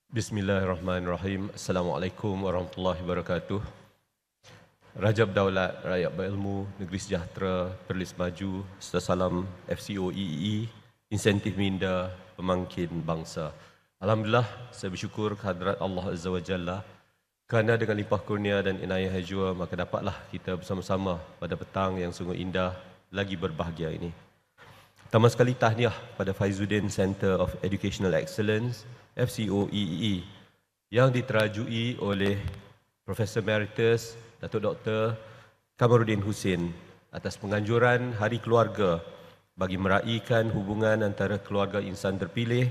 Bismillahirrahmanirrahim. Assalamualaikum warahmatullahi wabarakatuh. Raja Berdaulat, rakyat berilmu, negeri sejahtera, Perlis Maju, serta salam FCO EEE, insentif minda, pemangkin bangsa. Alhamdulillah, saya bersyukur kehadrat Allah Azza wa Jalla kerana dengan limpah kurnia dan inayah hajua, maka dapatlah kita bersama-sama pada petang yang sungguh indah lagi berbahagia ini. Pertama sekali tahniah pada Faizuddin Center of Educational Excellence, FCO EEE, yang diterajui oleh Profesor Emeritus Datuk Dr. Kamarudin Hussein atas penganjuran Hari Keluarga bagi meraihkan hubungan antara keluarga insan terpilih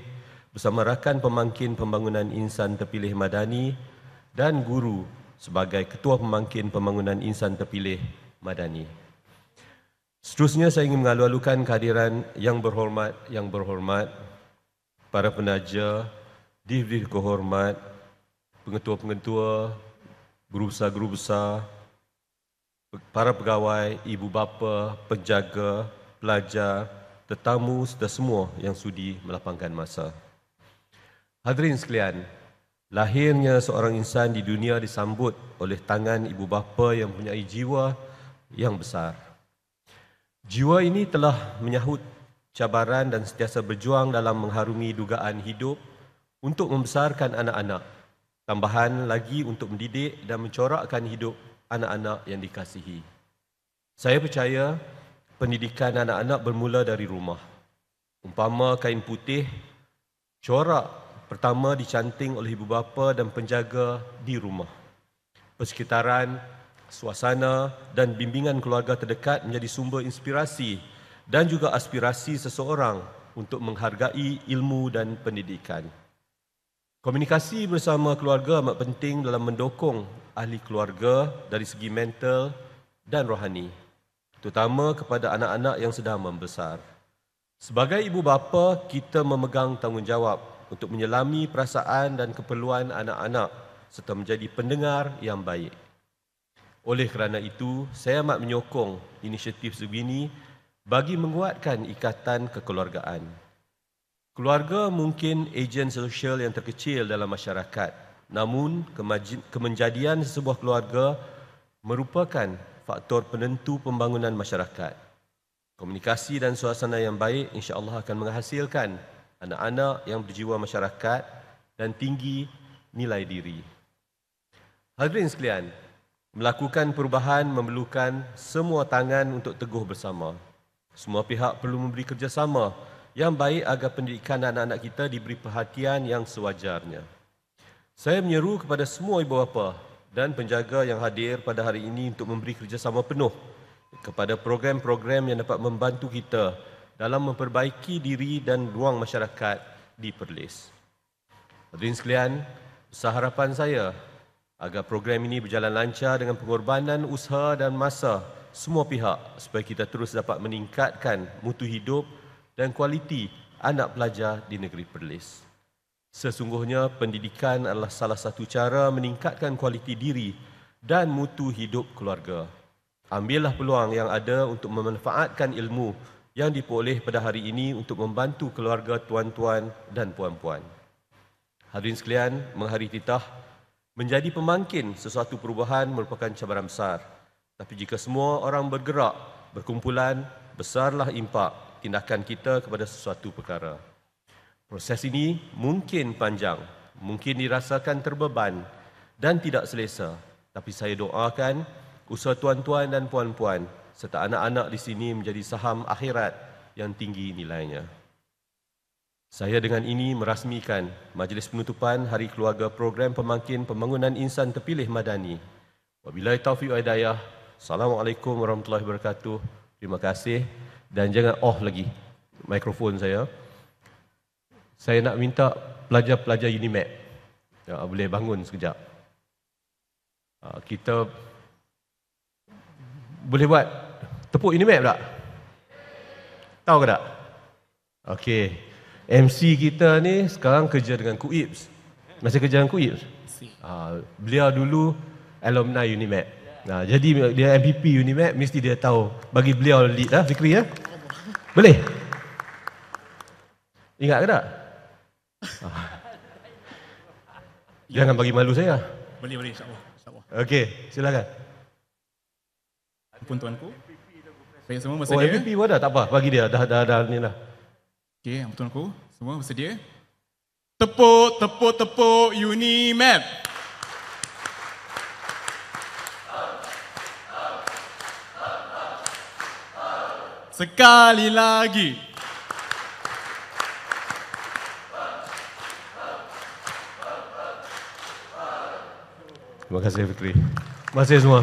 bersama rakan pemangkin pembangunan insan terpilih Madani dan guru sebagai Ketua Pemangkin Pembangunan Insan Terpilih Madani. Seterusnya saya ingin mengalu-alukan kehadiran yang berhormat para penaja, dihberi kehormat, pengetua-pengetua, guru besar, para pegawai, ibu bapa, penjaga, pelajar, tetamu serta semua yang sudi melapangkan masa. Hadirin sekalian, lahirnya seorang insan di dunia disambut oleh tangan ibu bapa yang mempunyai jiwa yang besar. Jiwa ini telah menyahut cabaran dan sentiasa berjuang dalam mengharungi dugaan hidup untuk membesarkan anak-anak, tambahan lagi untuk mendidik dan mencorakkan hidup anak-anak yang dikasihi. Saya percaya pendidikan anak-anak bermula dari rumah. Umpama kain putih, corak pertama dicanting oleh ibu bapa dan penjaga di rumah. Persekitaran, suasana dan bimbingan keluarga terdekat menjadi sumber inspirasi dan juga aspirasi seseorang untuk menghargai ilmu dan pendidikan. Komunikasi bersama keluarga amat penting dalam mendukung ahli keluarga dari segi mental dan rohani, terutama kepada anak-anak yang sedang membesar. Sebagai ibu bapa, kita memegang tanggungjawab untuk menyelami perasaan dan keperluan anak-anak serta menjadi pendengar yang baik. Oleh kerana itu, saya amat menyokong inisiatif sebegini bagi menguatkan ikatan kekeluargaan. Keluarga mungkin ejen sosial yang terkecil dalam masyarakat, namun kemenjadian sebuah keluarga merupakan faktor penentu pembangunan masyarakat. Komunikasi dan suasana yang baik insya-Allah akan menghasilkan anak-anak yang berjiwa masyarakat dan tinggi nilai diri. Hadirin sekalian, melakukan perubahan memerlukan semua tangan untuk teguh bersama. Semua pihak perlu memberi kerjasama yang baik agar pendidikan anak-anak kita diberi perhatian yang sewajarnya. Saya menyeru kepada semua ibu bapa dan penjaga yang hadir pada hari ini untuk memberi kerjasama penuh kepada program-program yang dapat membantu kita dalam memperbaiki diri dan ruang masyarakat di Perlis. Hadirin sekalian, besar harapan saya agar program ini berjalan lancar dengan pengorbanan usaha dan masa semua pihak supaya kita terus dapat meningkatkan mutu hidup dan kualiti anak pelajar di negeri Perlis. Sesungguhnya pendidikan adalah salah satu cara meningkatkan kualiti diri dan mutu hidup keluarga. Ambillah peluang yang ada untuk memanfaatkan ilmu yang diperoleh pada hari ini untuk membantu keluarga tuan-tuan dan puan-puan. Hadirin sekalian, menghari titah, menjadi pemangkin sesuatu perubahan merupakan cabaran besar. Tapi jika semua orang bergerak, berkumpulan, besarlah impak tindakan kita kepada sesuatu perkara. Proses ini mungkin panjang, mungkin dirasakan terbeban dan tidak selesa. Tapi saya doakan usaha tuan-tuan dan puan-puan serta anak-anak di sini menjadi saham akhirat yang tinggi nilainya. Saya dengan ini merasmikan majlis penutupan Hari Keluarga Program Pemangkin Pembangunan Insan Terpilih Madani. Wabillahi taufiq wa hidayah. Assalamualaikum warahmatullahi wabarakatuh. Terima kasih dan jangan off lagi mikrofon saya. Saya nak minta pelajar-pelajar UNIMAP boleh bangun sekejap. Kita boleh buat tepuk UNIMAP tak? Tahu ke tak? Okey. MC kita ni sekarang kerja dengan KUIPS. Masih kerja dengan KUIPS? Beliau dulu alumni UNIMAP. Jadi dia MPP UNIMAP, mesti dia tahu. Bagi beliau lead lah, Fikri ya? Boleh? Ingat ke tak? Jangan bagi malu saya. Boleh, insyaAllah. Okey, silakan. Ampun tuanku. Baik, semua Oh, bersedia? MVP pun dah, tak apa. Bagi dia, dah ni lah. Okey, ampun tuanku. Semua bersedia? Tepuk Unimap. Sekali lagi. Terima kasih Fikri. Terima kasih semua.